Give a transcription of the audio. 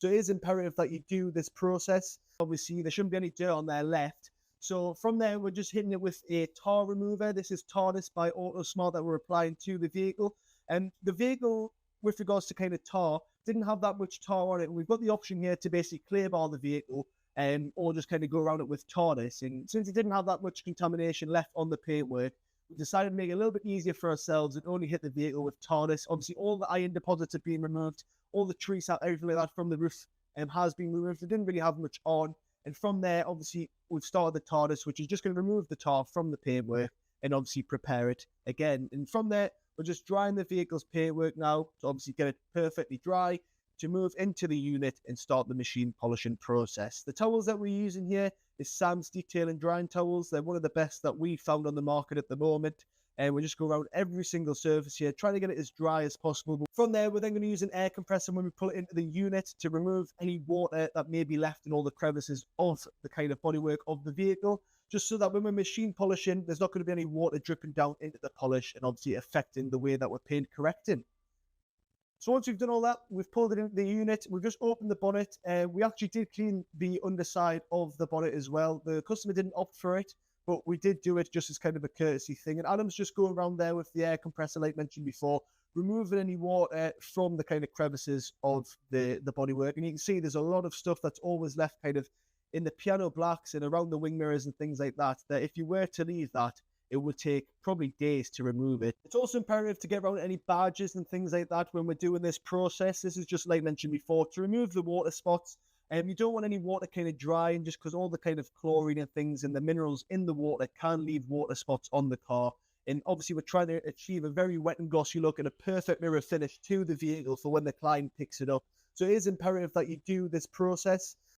So it is imperative that you do this process. Obviously, there shouldn't be any dirt on there left. So from there, we're just hitting it with a tar remover. This is TARDIS by Autosmart that we're applying to the vehicle. And the vehicle, with regards to kind of tar, didn't have that much tar on it. And we've got the option here to basically clear bar the vehicle or just kind of go around it with TARDIS. And since it didn't have that much contamination left on the paintwork, we decided to make it a little bit easier for ourselves and only hit the vehicle with TARDIS. Obviously, all the iron deposits have been removed, all the tree sap, everything like that from the roof has been removed. It didn't really have much on. And from there, obviously, we've started the TARDIS, which is just going to remove the tar from the paintwork and obviously prepare it again. And from there, we're just drying the vehicle's paintwork now to obviously get it perfectly dry to move into the unit and start the machine polishing process. The towels that we're using here is Sam's Detail and Drying Towels. They're one of the best that we found on the market at the moment. And we just go around every single surface here, trying to get it as dry as possible. But from there, we're then going to use an air compressor when we pull it into the unit to remove any water that may be left in all the crevices of the kind of bodywork of the vehicle, just so that when we're machine polishing, there's not going to be any water dripping down into the polish and obviously affecting the way that we're paint correcting. So once we've done all that, we've pulled it into the unit, we've just opened the bonnet, and we actually did clean the underside of the bonnet as well. The customer didn't opt for it, but we did do it just as kind of a courtesy thing. And Adam's just going around there with the air compressor, like mentioned before, removing any water from the kind of crevices of the bodywork. And you can see there's a lot of stuff that's always left kind of in the piano blacks and around the wing mirrors and things like that, that if you were to leave that, it would take probably days to remove it. It's also imperative to get around any badges and things like that when we're doing this process. This is just like mentioned before, to remove the water spots. You don't want any water kind of drying, just because all the kind of chlorine and things and the minerals in the water can leave water spots on the car. And obviously we're trying to achieve a very wet and glossy look and a perfect mirror finish to the vehicle for when the client picks it up. So it is imperative that you do this process.